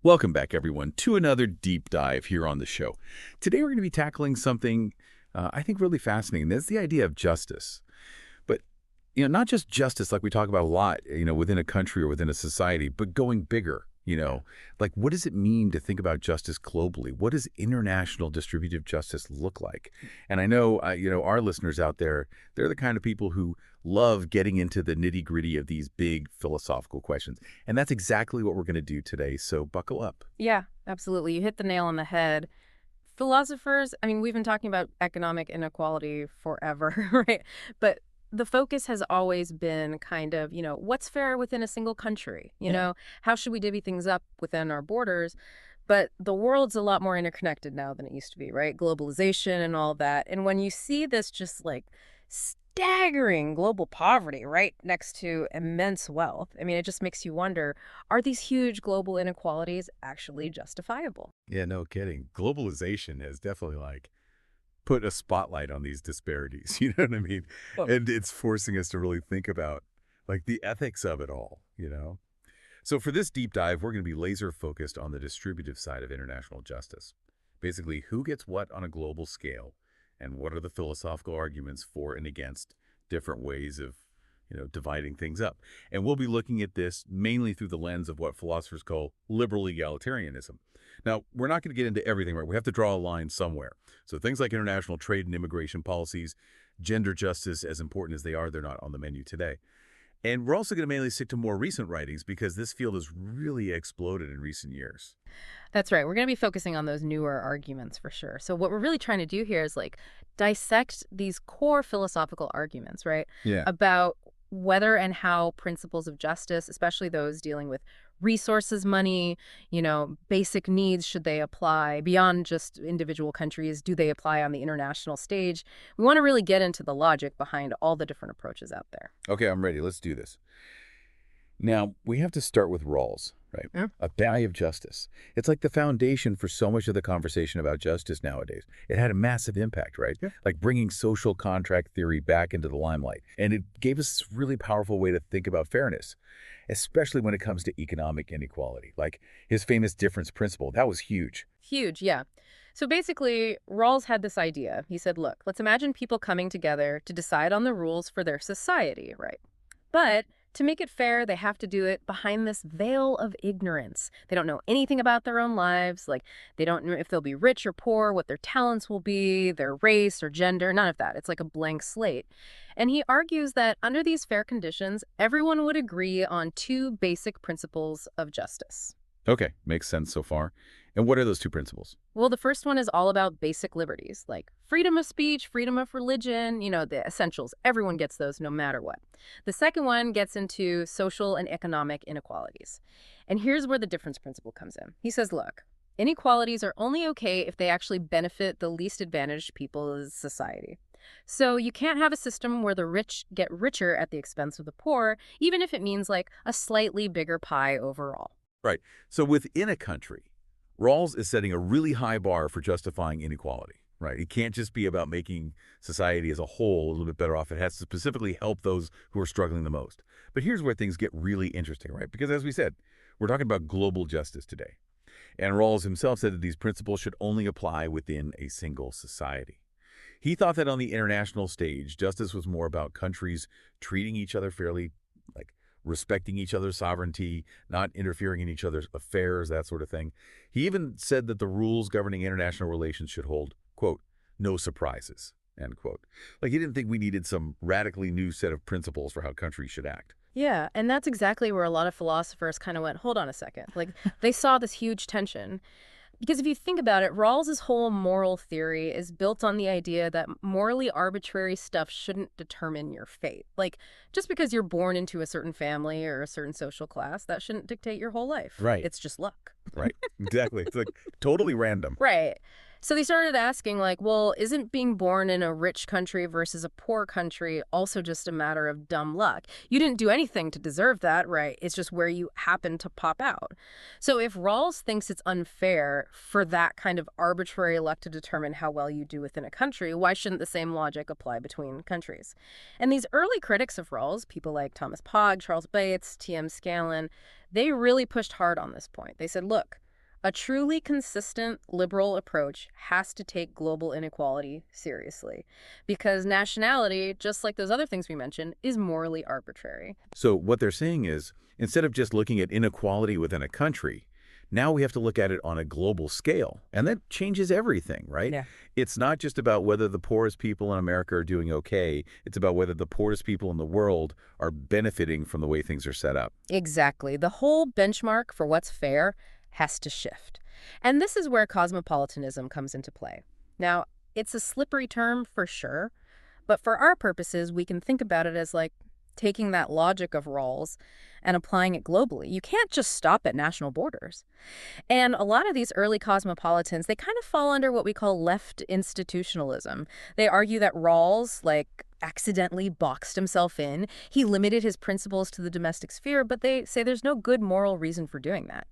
Welcome back, everyone, to another deep dive here on the show. Today, we're going to be tackling something I think really fascinating. That's the idea of justice. But, not just justice like we talk about a lot, within a country or within a society, but going bigger, like what does it mean to think about justice globally? What does international distributive justice look like? And I know, our listeners out there, they're the kind of people who love getting into the nitty-gritty of these big philosophical questions. And that's exactly what we're going to do today, so buckle up. Yeah, absolutely. You hit the nail on the head. Philosophers, I mean, we've been talking about economic inequality forever, right? But the focus has always been kind of, what's fair within a single country? Yeah. How should we divvy things up within our borders? But the world's a lot more interconnected now than it used to be, right? Globalization and all that. And when you see this just like staggering global poverty right next to immense wealth, I mean, it just makes you wonder, are these huge global inequalities actually justifiable? Yeah, no kidding. Globalization has definitely put a spotlight on these disparities. You know what I mean? Oh, And it's forcing us to really think about the ethics of it all. So for this deep dive, we're going to be laser focused on the distributive side of international justice. Basically, who gets what on a global scale and what are the philosophical arguments for and against different ways of, dividing things up. And we'll be looking at this mainly through the lens of what philosophers call liberal egalitarianism. Now, we're not going to get into everything, right? We have to draw a line somewhere. So things like international trade and immigration policies, gender justice, as important as they are, they're not on the menu today. And we're also going to mainly stick to more recent writings because this field has really exploded in recent years. that's right. We're going to be focusing on those newer arguments for sure. So what we're really trying to do here is dissect these core philosophical arguments, right? Yeah. About whether and how principles of justice, especially those dealing with resources, money, basic needs, should they apply beyond just individual countries? Do they apply on the international stage? We want to really get into the logic behind all the different approaches out there. Okay, I'm ready. Let's do this. Now, we have to start with Rawls, right? Yeah. A value of justice. It's like the foundation for so much of the conversation about justice nowadays. It had a massive impact, right? Yeah. Like bringing social contract theory back into the limelight. And it gave us this really powerful way to think about fairness, especially when it comes to economic inequality. Like his famous difference principle, that was huge. Huge, yeah. So basically, Rawls had this idea. He said, look, let's imagine people coming together to decide on the rules for their society, right? But to make it fair, they have to do it behind this veil of ignorance. They don't know anything about their own lives. They don't know if they'll be rich or poor, what their talents will be, their race or gender, none of that. It's like a blank slate. And he argues that under these fair conditions, everyone would agree on two basic principles of justice. Okay, makes sense so far. And what are those two principles? Well, the first one is all about basic liberties, like freedom of speech, freedom of religion, the essentials. Everyone gets those no matter what. The second one gets into social and economic inequalities. And here's where the difference principle comes in. He says, look, inequalities are only okay if they actually benefit the least advantaged people of society. So you can't have a system where the rich get richer at the expense of the poor, even if it means a slightly bigger pie overall. Right. So within a country, Rawls is setting a really high bar for justifying inequality, right? It can't just be about making society as a whole a little bit better off. It has to specifically help those who are struggling the most. But here's where things get really interesting, right? Because as we said, we're talking about global justice today. And Rawls himself said that these principles should only apply within a single society. He thought that on the international stage, justice was more about countries treating each other fairly, like respecting each other's sovereignty, not interfering in each other's affairs, that sort of thing. He even said that the rules governing international relations should hold, quote, no surprises, end quote. Like he didn't think we needed some radically new set of principles for how countries should act. Yeah, and that's exactly where a lot of philosophers kind of went, hold on a second. They saw this huge tension. Because if you think about it, Rawls's whole moral theory is built on the idea that morally arbitrary stuff shouldn't determine your fate. Just because you're born into a certain family or a certain social class, that shouldn't dictate your whole life. Right. It's just luck. Right. Exactly. It's totally random. Right. So they started asking, well, isn't being born in a rich country versus a poor country also just a matter of dumb luck? You didn't do anything to deserve that, right? It's just where you happen to pop out. So if Rawls thinks it's unfair for that kind of arbitrary luck to determine how well you do within a country, why shouldn't the same logic apply between countries? And these early critics of Rawls, people like Thomas Pogge, Charles Bates, T.M. Scanlon, they really pushed hard on this point. They said, look, A truly consistent liberal approach has to take global inequality seriously because nationality, just like those other things we mentioned, is morally arbitrary. So what they're saying is, instead of just looking at inequality within a country, now we have to look at it on a global scale. And that changes everything, right? Yeah. It's not just about whether the poorest people in America are doing okay. It's about whether the poorest people in the world are benefiting from the way things are set up. Exactly. The whole benchmark for what's fair has to shift. And this is where cosmopolitanism comes into play. Now, it's a slippery term for sure, but for our purposes, we can think about it as like taking that logic of Rawls and applying it globally. You can't just stop at national borders. And a lot of these early cosmopolitans, they kind of fall under what we call left institutionalism. They argue that Rawls, like, accidentally boxed himself in. He limited his principles to the domestic sphere, but they say there's no good moral reason for doing that.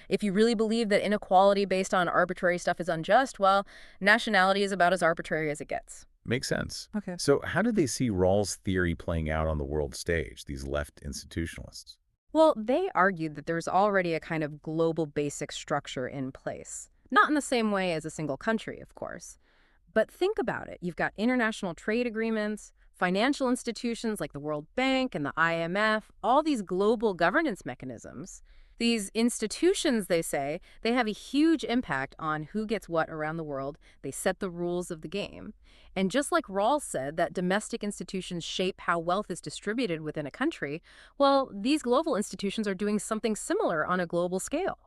If you really believe that inequality based on arbitrary stuff is unjust, well, nationality is about as arbitrary as it gets. Makes sense. Okay. So how did they see Rawls' theory playing out on the world stage, these left institutionalists? Well, they argued that there's already a kind of global basic structure in place. Not in the same way as a single country, of course. But think about it. You've got international trade agreements, financial institutions like the World Bank and the IMF, all these global governance mechanisms. These institutions, they say, they have a huge impact on who gets what around the world. They set the rules of the game. And just like Rawls said that domestic institutions shape how wealth is distributed within a country, well, these global institutions are doing something similar on a global scale.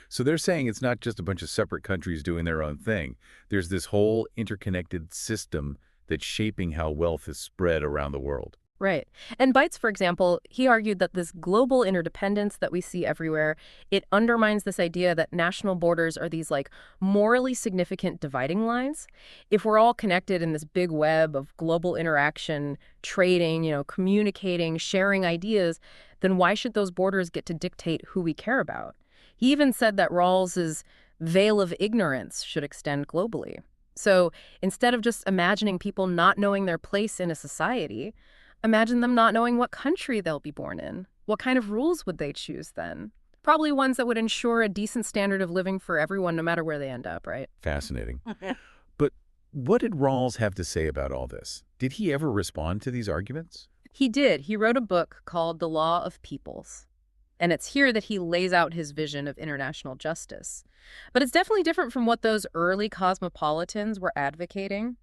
So they're saying it's not just a bunch of separate countries doing their own thing. There's this whole interconnected system that's shaping how wealth is spread around the world. Right. And Bites, for example, he argued that this global interdependence that we see everywhere, it undermines this idea that national borders are these like morally significant dividing lines. If we're all connected in this big web of global interaction, trading, communicating, sharing ideas, then why should those borders get to dictate who we care about? He even said that Rawls's veil of ignorance should extend globally. So instead of just imagining people not knowing their place in a society, imagine them not knowing what country they'll be born in. What kind of rules would they choose then? Probably ones that would ensure a decent standard of living for everyone, no matter where they end up, right? Fascinating. But what did Rawls have to say about all this? Did he ever respond to these arguments? He did. He wrote a book called The Law of Peoples. And it's here that he lays out his vision of international justice. But it's definitely different from what those early cosmopolitans were advocating.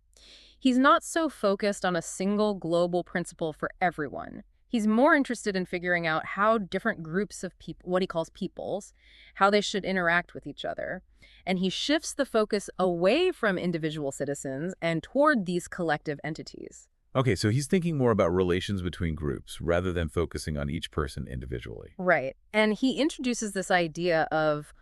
He's not so focused on a single global principle for everyone. He's more interested in figuring out how different groups of people, what he calls peoples, how they should interact with each other. And he shifts the focus away from individual citizens and toward these collective entities. Okay, so he's thinking more about relations between groups rather than focusing on each person individually. Right. And he introduces this idea of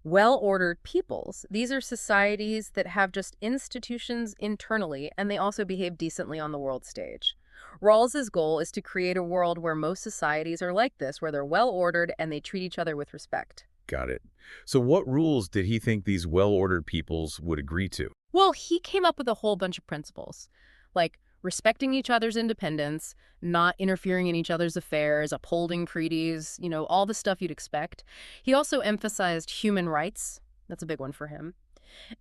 well-ordered peoples. These are societies that have just institutions internally, and they also behave decently on the world stage. Rawls's goal is to create a world where most societies are like this, where they're well-ordered and they treat each other with respect. Got it. So what rules did he think these well-ordered peoples would agree to? Well, he came up with a whole bunch of principles, like respecting each other's independence, not interfering in each other's affairs, upholding treaties, all the stuff you'd expect. He also emphasized human rights. That's a big one for him.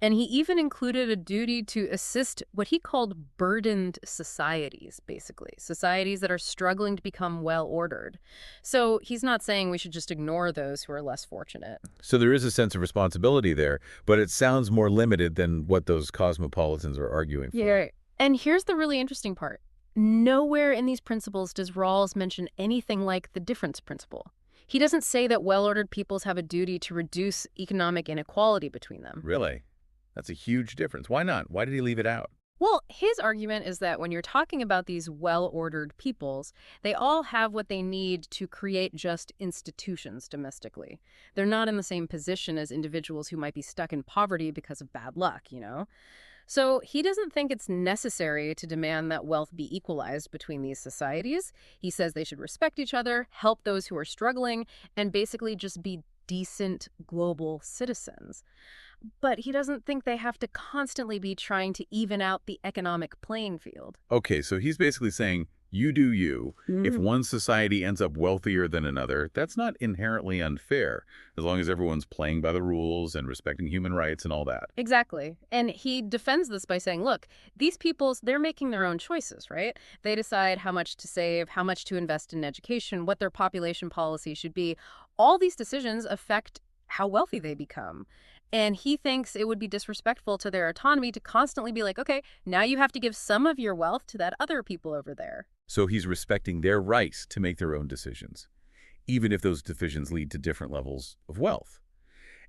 And he even included a duty to assist what he called burdened societies, basically, societies that are struggling to become well-ordered. So he's not saying we should just ignore those who are less fortunate. So there is a sense of responsibility there, but it sounds more limited than what those cosmopolitans are arguing for. Yeah. And here's the really interesting part. Nowhere in these principles does Rawls mention anything like the difference principle. He doesn't say that well-ordered peoples have a duty to reduce economic inequality between them. Really? That's a huge difference. Why not? Why did he leave it out? Well, his argument is that when you're talking about these well-ordered peoples, they all have what they need to create just institutions domestically. They're not in the same position as individuals who might be stuck in poverty because of bad luck. So he doesn't think it's necessary to demand that wealth be equalized between these societies. He says they should respect each other, help those who are struggling, and basically just be decent global citizens. But he doesn't think they have to constantly be trying to even out the economic playing field. Okay, so he's basically saying You do you. If Mm. one society ends up wealthier than another, that's not inherently unfair, as long as everyone's playing by the rules and respecting human rights and all that. Exactly. And he defends this by saying, look, these peoples, they're making their own choices, right? They decide how much to save, how much to invest in education, what their population policy should be. All these decisions affect how wealthy they become. And he thinks it would be disrespectful to their autonomy to constantly be like, okay, now you have to give some of your wealth to that other people over there. So he's respecting their rights to make their own decisions, even if those decisions lead to different levels of wealth.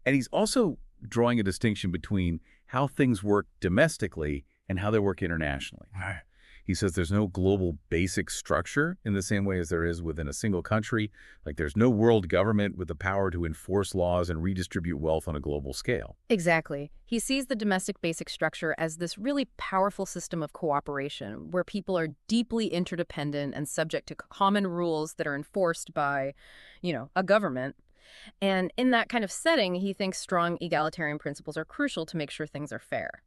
And he's also drawing a distinction between how things work domestically and how they work internationally. Right. He says there's no global basic structure in the same way as there is within a single country. Like there's no world government with the power to enforce laws and redistribute wealth on a global scale. Exactly. He sees the domestic basic structure as this really powerful system of cooperation where people are deeply interdependent and subject to common rules that are enforced by, a government. And in that kind of setting, he thinks strong egalitarian principles are crucial to make sure things are fair.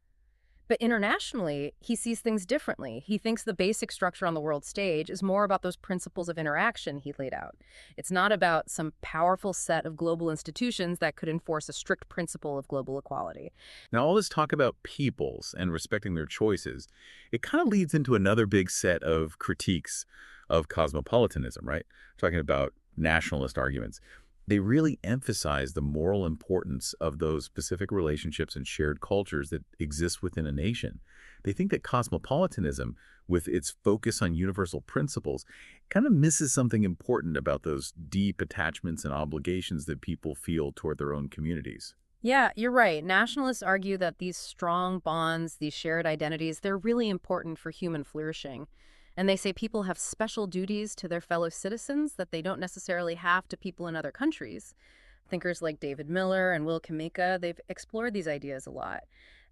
But internationally, he sees things differently. He thinks the basic structure on the world stage is more about those principles of interaction he laid out. It's not about some powerful set of global institutions that could enforce a strict principle of global equality. Now, all this talk about peoples and respecting their choices, it kind of leads into another big set of critiques of cosmopolitanism, right? Talking about nationalist arguments. They really emphasize the moral importance of those specific relationships and shared cultures that exist within a nation. They think that cosmopolitanism, with its focus on universal principles, kind of misses something important about those deep attachments and obligations that people feel toward their own communities. Yeah, you're right. Nationalists argue that these strong bonds, these shared identities, they're really important for human flourishing. And they say people have special duties to their fellow citizens that they don't necessarily have to people in other countries. Thinkers like David Miller and Will Kameka, they've explored these ideas a lot.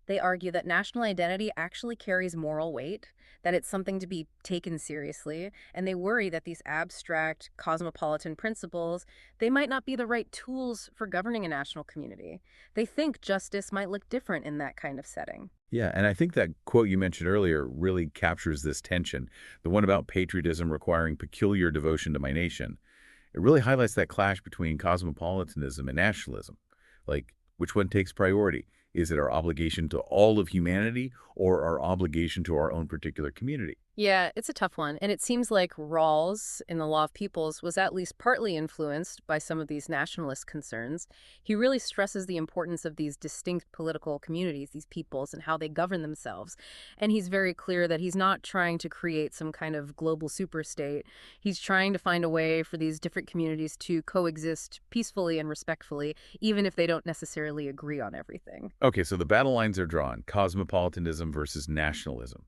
They argue that national identity actually carries moral weight, that it's something to be taken seriously, and they worry that these abstract cosmopolitan principles, they might not be the right tools for governing a national community. They think justice might look different in that kind of setting. Yeah, and I think that quote you mentioned earlier really captures this tension, the one about patriotism requiring peculiar devotion to my nation. It really highlights that clash between cosmopolitanism and nationalism. Like, which one takes priority? Is it our obligation to all of humanity or our obligation to our own particular community? Yeah, it's a tough one. And it seems like Rawls in The Law of Peoples was at least partly influenced by some of these nationalist concerns. He really stresses the importance of these distinct political communities, these peoples, and how they govern themselves. And he's very clear that he's not trying to create some kind of global superstate. He's trying to find a way for these different communities to coexist peacefully and respectfully, even if they don't necessarily agree on everything. Okay, so the battle lines are drawn, cosmopolitanism versus nationalism.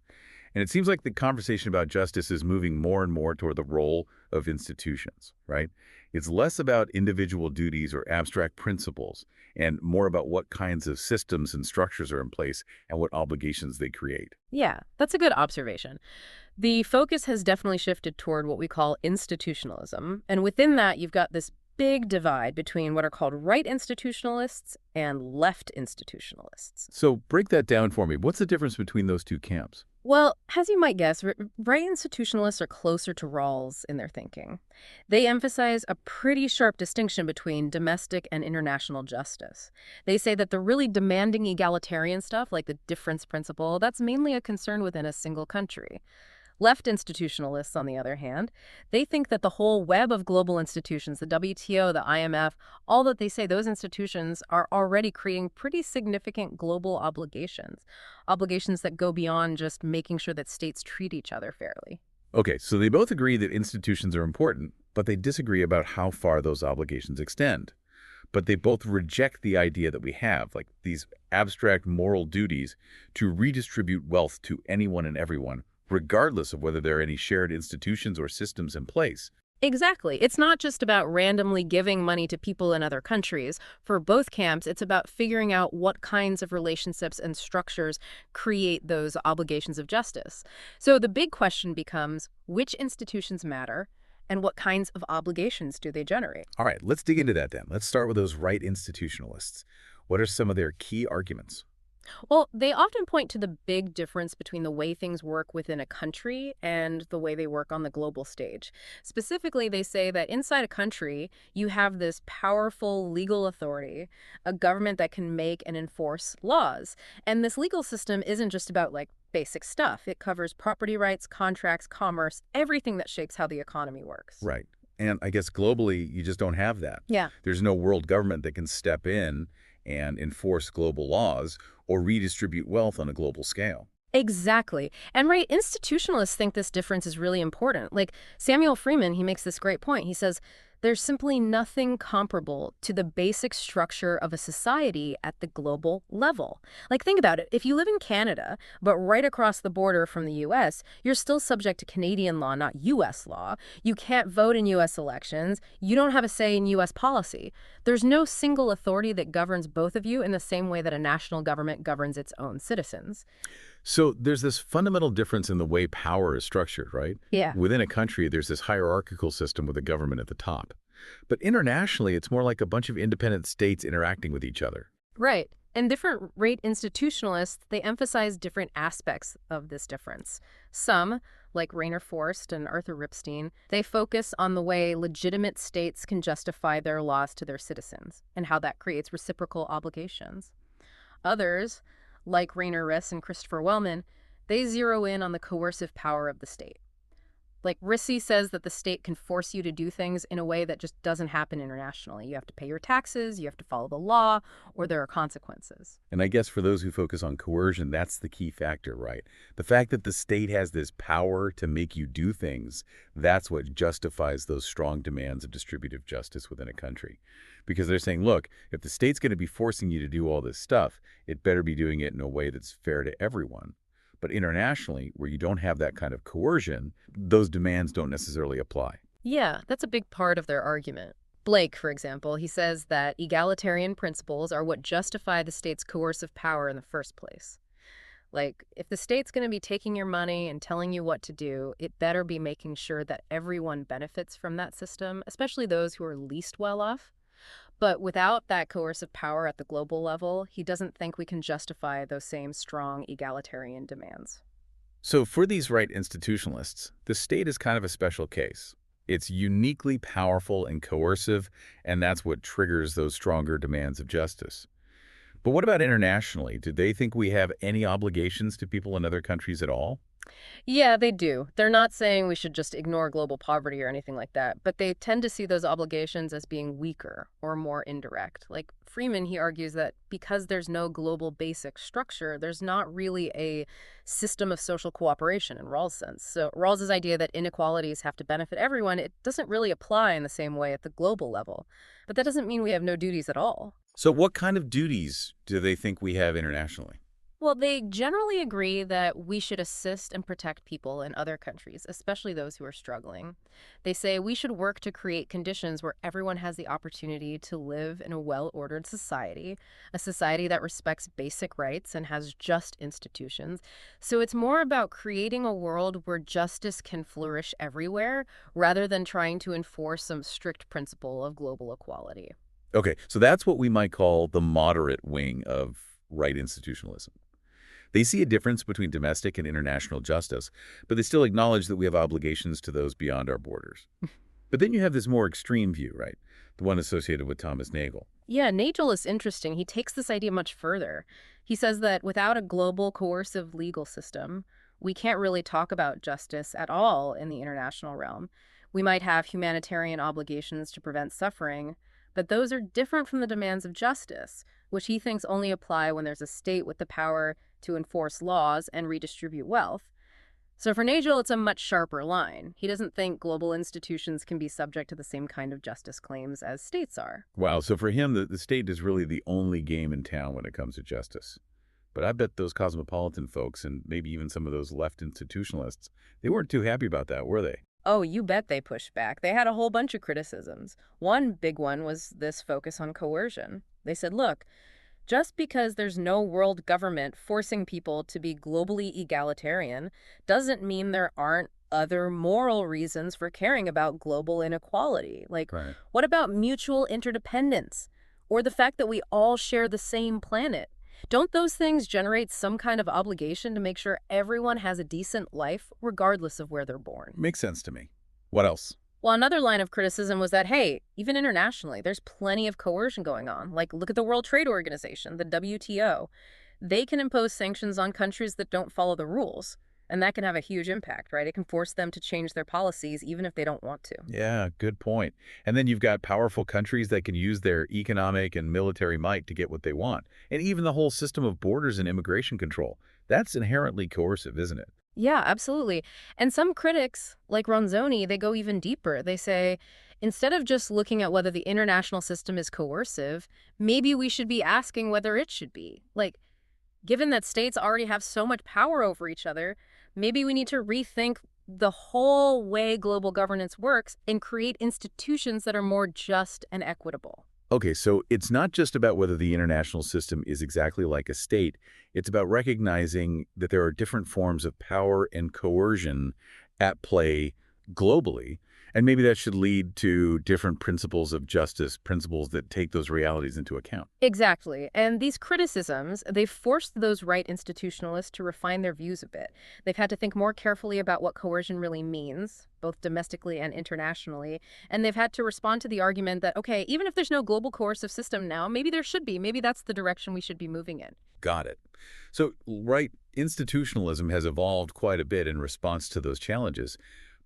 And it seems like the conversation about justice is moving more and more toward the role of institutions, right? It's less about individual duties or abstract principles and more about what kinds of systems and structures are in place and what obligations they create. Yeah, that's a good observation. The focus has definitely shifted toward what we call institutionalism. And within that, you've got this big divide between what are called right institutionalists and left institutionalists. So break that down for me. What's the difference between those two camps? Well, as you might guess, right institutionalists are closer to Rawls in their thinking. They emphasize a pretty sharp distinction between domestic and international justice. They say that the really demanding egalitarian stuff, like the difference principle, that's mainly a concern within a single country. Left institutionalists, on the other hand, they think that the whole web of global institutions, the WTO, the IMF, all that they say, those institutions are already creating pretty significant global obligations, obligations that go beyond just making sure that states treat each other fairly. Okay, so they both agree that institutions are important, but they disagree about how far those obligations extend. But they both reject the idea that we have, like these abstract moral duties, to redistribute wealth to anyone and everyone, regardless of whether there are any shared institutions or systems in place. Exactly. It's not just about randomly giving money to people in other countries. For both camps, it's about figuring out what kinds of relationships and structures create those obligations of justice. So the big question becomes, which institutions matter and what kinds of obligations do they generate? All right, let's dig into that then. Let's start with those right institutionalists. What are some of their key arguments? Well, they often point to the big difference between the way things work within a country and the way they work on the global stage. Specifically, they say that inside a country, you have this powerful legal authority, a government that can make and enforce laws. And this legal system isn't just about like basic stuff. It covers property rights, contracts, commerce, everything that shapes how the economy works. Right. And I guess globally, you just don't have that. Yeah. There's no world government that can step in and enforce global laws or redistribute wealth on a global scale. Exactly. And right, institutionalists think this difference is really important. Like Samuel Freeman, he makes this great point. He says, there's simply nothing comparable to the basic structure of a society at the global level. Like, think about it. If you live in Canada, but right across the border from the US, you're still subject to Canadian law, not US law. You can't vote in US elections. You don't have a say in US policy. There's no single authority that governs both of you in the same way that a national government governs its own citizens. So there's this fundamental difference in the way power is structured, right? Yeah. Within a country, there's this hierarchical system with a government at the top. But internationally, it's more like a bunch of independent states interacting with each other. Right. And different rate institutionalists, they emphasize different aspects of this difference. Some, like Rainer Forst and Arthur Ripstein, they focus on the way legitimate states can justify their laws to their citizens and how that creates reciprocal obligations. Others, like Rainer Riss and Christopher Wellman, they zero in on the coercive power of the state. Like Rissy says that the state can force you to do things in a way that just doesn't happen internationally. You have to pay your taxes, you have to follow the law, or there are consequences. And I guess for those who focus on coercion, that's the key factor, right? The fact that the state has this power to make you do things, that's what justifies those strong demands of distributive justice within a country. Because they're saying, look, if the state's going to be forcing you to do all this stuff, it better be doing it in a way that's fair to everyone. But internationally, where you don't have that kind of coercion, those demands don't necessarily apply. Yeah, that's a big part of their argument. Blake, for example, he says that egalitarian principles are what justify the state's coercive power in the first place. Like, if the state's going to be taking your money and telling you what to do, it better be making sure that everyone benefits from that system, especially those who are least well off. But without that coercive power at the global level, he doesn't think we can justify those same strong egalitarian demands. So for these right institutionalists, the state is kind of a special case. It's uniquely powerful and coercive, and that's what triggers those stronger demands of justice. But what about internationally? Do they think we have any obligations to people in other countries at all? Yeah, they do. They're not saying we should just ignore global poverty or anything like that, but they tend to see those obligations as being weaker or more indirect. Like Freeman, he argues that because there's no global basic structure, there's not really a system of social cooperation in Rawls' sense. So Rawls's idea that inequalities have to benefit everyone, it doesn't really apply in the same way at the global level. But that doesn't mean we have no duties at all. So what kind of duties do they think we have internationally? Well, they generally agree that we should assist and protect people in other countries, especially those who are struggling. They say we should work to create conditions where everyone has the opportunity to live in a well-ordered society, a society that respects basic rights and has just institutions. So it's more about creating a world where justice can flourish everywhere rather than trying to enforce some strict principle of global equality. Okay, so that's what we might call the moderate wing of right institutionalism. They see a difference between domestic and international justice, but they still acknowledge that we have obligations to those beyond our borders. But then you have this more extreme view, right? The one associated with Thomas Nagel. Yeah, Nagel is interesting. He takes this idea much further. He says that without a global coercive legal system, we can't really talk about justice at all in the international realm. We might have humanitarian obligations to prevent suffering, but those are different from the demands of justice, which he thinks only apply when there's a state with the power to enforce laws and redistribute wealth. So for Nagel, it's a much sharper line. He doesn't think global institutions can be subject to the same kind of justice claims as states are. Wow, so for him, the state is really the only game in town when it comes to justice. But I bet those cosmopolitan folks, and maybe even some of those left institutionalists, they weren't too happy about that, were they? Oh, you bet they pushed back. They had a whole bunch of criticisms. One big one was this focus on coercion. They said, look, just because there's no world government forcing people to be globally egalitarian doesn't mean there aren't other moral reasons for caring about global inequality. Like, Right. what about mutual interdependence? Or the fact that we all share the same planet? Don't those things generate some kind of obligation to make sure everyone has a decent life, regardless of where they're born? Makes sense to me. What else? Well, another line of criticism was that, hey, even internationally, there's plenty of coercion going on. Like, look at the World Trade Organization, the WTO. They can impose sanctions on countries that don't follow the rules. And that can have a huge impact, right? It can force them to change their policies even if they don't want to. Yeah, good point. And then you've got powerful countries that can use their economic and military might to get what they want. And even the whole system of borders and immigration control. That's inherently coercive, isn't it? Yeah, absolutely. And some critics, like Ronzoni, they go even deeper. They say, instead of just looking at whether the international system is coercive, maybe we should be asking whether it should be. Like, given that states already have so much power over each other, maybe we need to rethink the whole way global governance works and create institutions that are more just and equitable. Okay, so it's not just about whether the international system is exactly like a state. It's about recognizing that there are different forms of power and coercion at play globally. And maybe that should lead to different principles of justice, principles that take those realities into account. Exactly. And these criticisms, they've forced those right institutionalists to refine their views a bit. They've had to think more carefully about what coercion really means, both domestically and internationally. And they've had to respond to the argument that, okay, even if there's no global coercive system now, maybe there should be. Maybe that's the direction we should be moving in. Got it. So, right, institutionalism has evolved quite a bit in response to those challenges.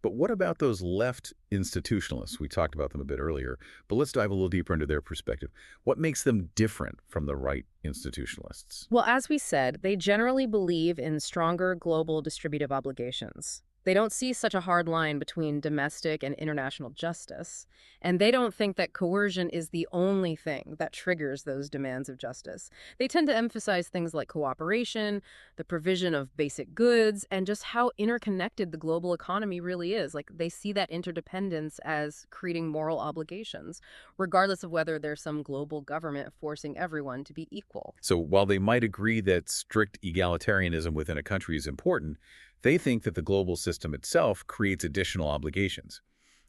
But what about those left institutionalists? We talked about them a bit earlier, but let's dive a little deeper into their perspective. What makes them different from the right institutionalists? Well, as we said, they generally believe in stronger global distributive obligations. They don't see such a hard line between domestic and international justice, and they don't think that coercion is the only thing that triggers those demands of justice. They tend to emphasize things like cooperation, the provision of basic goods, and just how interconnected the global economy really is. Like, they see that interdependence as creating moral obligations, regardless of whether there's some global government forcing everyone to be equal. So while they might agree that strict egalitarianism within a country is important, they think that the global system itself creates additional obligations,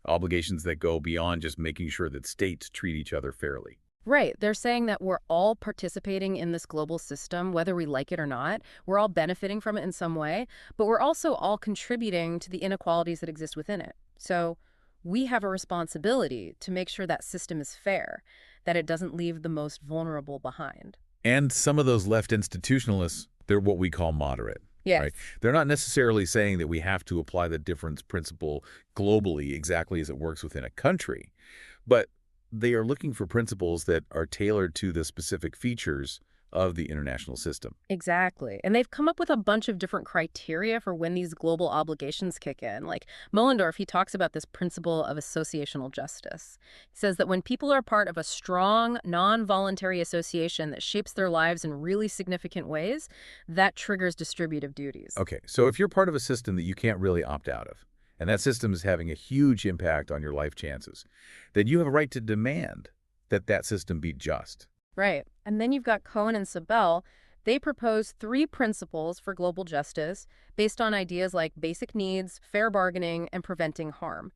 obligations that go beyond just making sure that states treat each other fairly. Right. They're saying that we're all participating in this global system, whether we like it or not. We're all benefiting from it in some way, but we're also all contributing to the inequalities that exist within it. So we have a responsibility to make sure that system is fair, that it doesn't leave the most vulnerable behind. And some of those left institutionalists, they're what we call moderate. Yes. Right? They're not necessarily saying that we have to apply the difference principle globally exactly as it works within a country, but they are looking for principles that are tailored to the specific features of the international system. Exactly. And they've come up with a bunch of different criteria for when these global obligations kick in. Like Moellendorf, he talks about this principle of associational justice. He says that when people are part of a strong, non-voluntary association that shapes their lives in really significant ways, that triggers distributive duties. Okay, so if you're part of a system that you can't really opt out of, and that system is having a huge impact on your life chances, then you have a right to demand that that system be just. Right. And then you've got Cohen and Sabel. They propose 3 principles for global justice based on ideas like basic needs, fair bargaining, and preventing harm.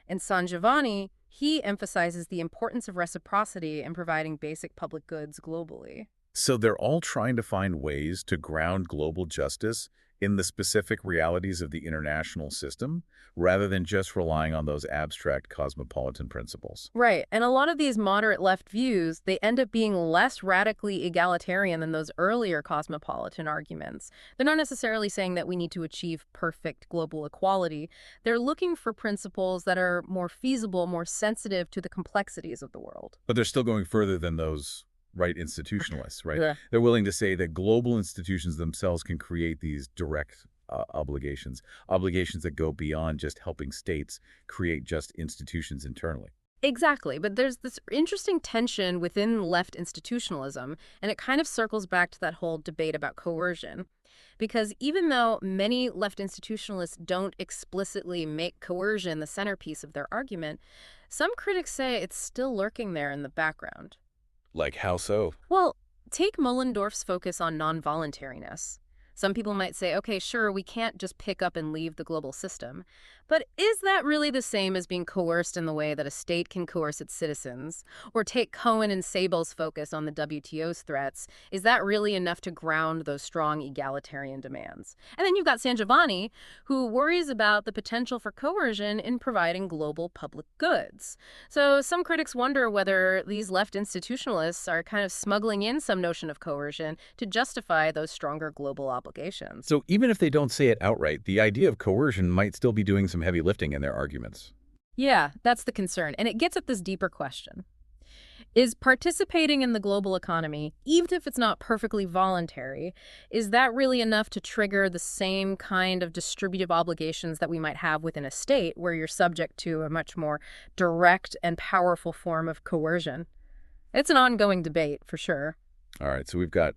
And San Giovanni, he emphasizes the importance of reciprocity in providing basic public goods globally. So they're all trying to find ways to ground global justice in the specific realities of the international system, rather than just relying on those abstract cosmopolitan principles. Right. And a lot of these moderate left views, they end up being less radically egalitarian than those earlier cosmopolitan arguments. They're not necessarily saying that we need to achieve perfect global equality. They're looking for principles that are more feasible, more sensitive to the complexities of the world. But they're still going further than those right institutionalists, right? Yeah. They're willing to say that global institutions themselves can create these direct obligations, obligations that go beyond just helping states create just institutions internally. Exactly. But there's this interesting tension within left institutionalism, and it kind of circles back to that whole debate about coercion. Because even though many left institutionalists don't explicitly make coercion the centerpiece of their argument, some critics say it's still lurking there in the background. Like how so? Well, take Moellendorf's focus on non-voluntariness. Some people might say, okay, sure, we can't just pick up and leave the global system. But is that really the same as being coerced in the way that a state can coerce its citizens? Or take Cohen and Sabel's focus on the WTO's threats. Is that really enough to ground those strong egalitarian demands? And then you've got Sangiovanni, who worries about the potential for coercion in providing global public goods. So some critics wonder whether these left institutionalists are kind of smuggling in some notion of coercion to justify those stronger global obligations. So even if they don't say it outright, the idea of coercion might still be doing some heavy lifting in their arguments. Yeah, that's the concern. And it gets at this deeper question. Is participating in the global economy, even if it's not perfectly voluntary, is that really enough to trigger the same kind of distributive obligations that we might have within a state where you're subject to a much more direct and powerful form of coercion? It's an ongoing debate, for sure. All right, so we've got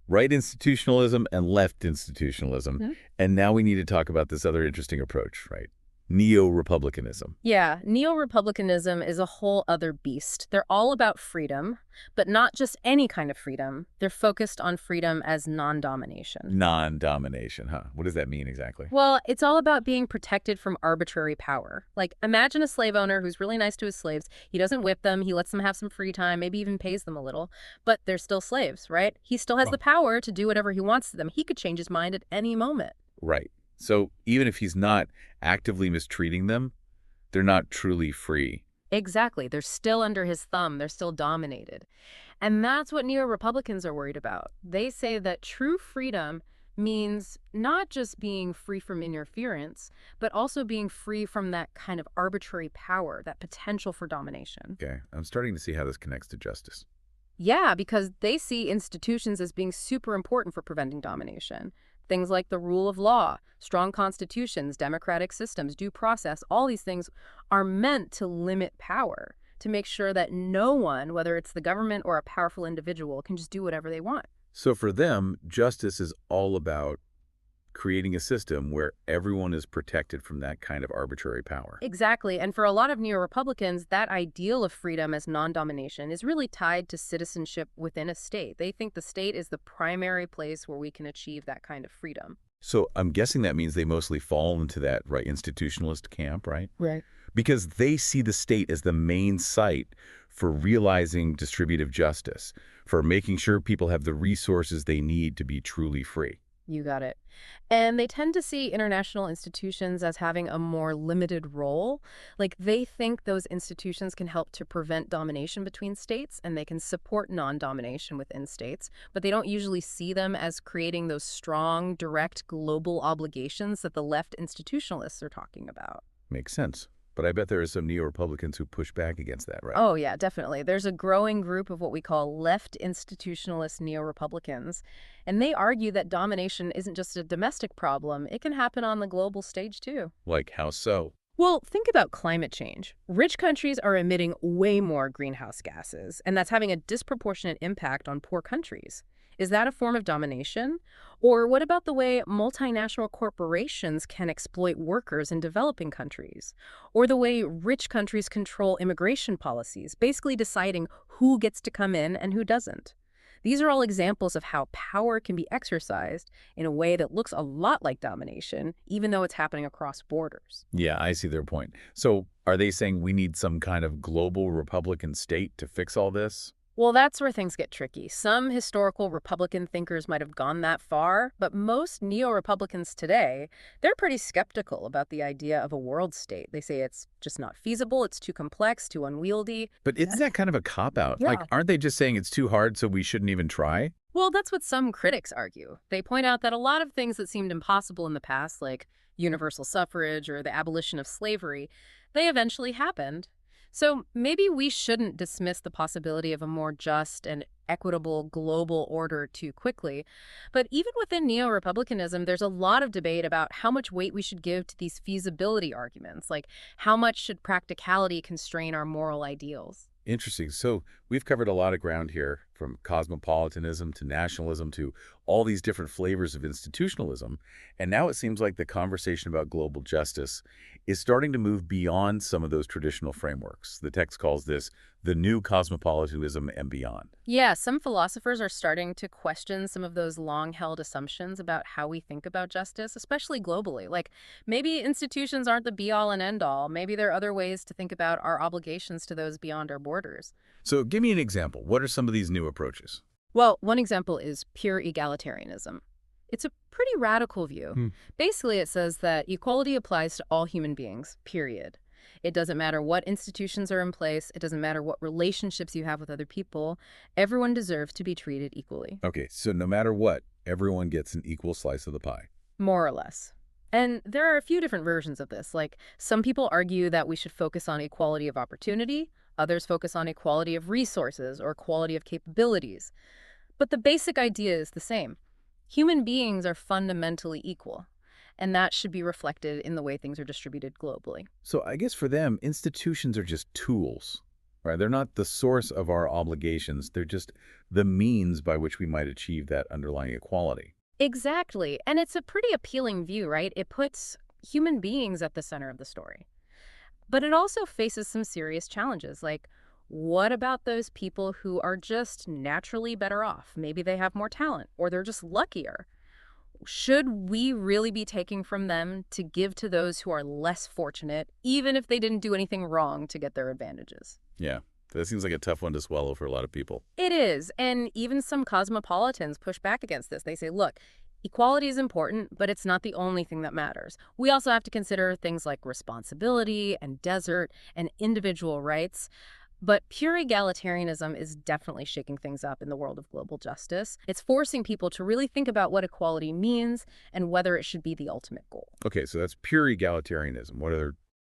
right institutionalism and left institutionalism. Mhm. And now we need to talk about this other interesting approach, right? Neo-republicanism. Yeah, neo-republicanism is a whole other beast. They're all about freedom, but not just any kind of freedom. They're focused on freedom as non-domination. Non-domination, huh? What does that mean exactly? Well, it's all about being protected from arbitrary power. Like, imagine a slave owner who's really nice to his slaves. He doesn't whip them. He lets them have some free time, maybe even pays them a little. But they're still slaves, right? He still has Oh, the power to do whatever he wants to them. He could change his mind at any moment. right. So even if he's not actively mistreating them, they're not truly free. Exactly. They're still under his thumb. They're still dominated. And that's what neo-Republicans are worried about. They say that true freedom means not just being free from interference, but also being free from that kind of arbitrary power, that potential for domination. Okay, I'm starting to see how this connects to justice. Yeah, because they see institutions as being super important for preventing domination. Things like the rule of law, strong constitutions, democratic systems, due process, all these things are meant to limit power, to make sure that no one, whether it's the government or a powerful individual, can just do whatever they want. So for them, justice is all about creating a system where everyone is protected from that kind of arbitrary power. Exactly. And for a lot of neo-Republicans, that ideal of freedom as non-domination is really tied to citizenship within a state. They think the state is the primary place where we can achieve that kind of freedom. So I'm guessing that means they mostly fall into that, right, institutionalist camp, right? Right. Because they see the state as the main site for realizing distributive justice, for making sure people have the resources they need to be truly free. You got it. And they tend to see international institutions as having a more limited role. Like, they think those institutions can help to prevent domination between states and they can support non-domination within states, but they don't usually see them as creating those strong, direct global obligations that the left institutionalists are talking about. Makes sense. But I bet there are some neo-Republicans who push back against that, right? Oh, yeah, definitely. There's a growing group of what we call left institutionalist neo-Republicans, and they argue that domination isn't just a domestic problem. It can happen on the global stage, too. Like how so? Well, think about climate change. Rich countries are emitting way more greenhouse gases, and that's having a disproportionate impact on poor countries. Is that a form of domination? Or what about the way multinational corporations can exploit workers in developing countries? Or the way rich countries control immigration policies, basically deciding who gets to come in and who doesn't? These are all examples of how power can be exercised in a way that looks a lot like domination, even though it's happening across borders. Yeah, I see their point. So are they saying we need some kind of global Republican state to fix all this? Well, that's where things get tricky. Some historical Republican thinkers might have gone that far, but most neo-Republicans today, they're pretty skeptical about the idea of a world state. They say it's just not feasible, it's too complex, too unwieldy. But isn't that kind of a cop-out? Yeah. Like, aren't they just saying it's too hard so we shouldn't even try? Well, that's what some critics argue. They point out that a lot of things that seemed impossible in the past, like universal suffrage or the abolition of slavery, they eventually happened. So maybe we shouldn't dismiss the possibility of a more just and equitable global order too quickly. But even within neo-republicanism, there's a lot of debate about how much weight we should give to these feasibility arguments, like how much should practicality constrain our moral ideals. Interesting. So We've covered a lot of ground here, from cosmopolitanism to nationalism to all these different flavors of institutionalism. And now it seems like the conversation about global justice is starting to move beyond some of those traditional frameworks. The text calls this the new cosmopolitanism and beyond. Yeah, some philosophers are starting to question some of those long-held assumptions about how we think about justice, especially globally. Like, maybe institutions aren't the be-all and end-all. Maybe there are other ways to think about our obligations to those beyond our borders. So give me an example. What are some of these new approaches? Well, one example is pure egalitarianism. It's a pretty radical view. Hmm. Basically, it says that equality applies to all human beings, period. It doesn't matter what institutions are in place. It doesn't matter what relationships you have with other people. Everyone deserves to be treated equally, Okay, so no matter what, everyone gets an equal slice of the pie. more or less. And there are a few different versions of this. Like, some people argue that we should focus on equality of opportunity. Others focus on equality of resources or equality of capabilities. But the basic idea is the same. Human beings are fundamentally equal, and that should be reflected in the way things are distributed globally. So I guess for them, institutions are just tools, right? They're not the source of our obligations. They're just the means by which we might achieve that underlying equality. Exactly. And it's a pretty appealing view, right? It puts human beings at the center of the story. But it also faces some serious challenges, like what about those people who are just naturally better off? Maybe they have more talent or they're just luckier. Should we really be taking from them to give to those who are less fortunate, even if they didn't do anything wrong to get their advantages? Yeah, that seems like a tough one to swallow for a lot of people. It is, and even some cosmopolitans push back against this. They say, look, equality is important, but it's not the only thing that matters. We also have to consider things like responsibility and desert and individual rights. But pure egalitarianism is definitely shaking things up in the world of global justice. It's forcing people to really think about what equality means and whether it should be the ultimate goal. Okay, so that's pure egalitarianism. What are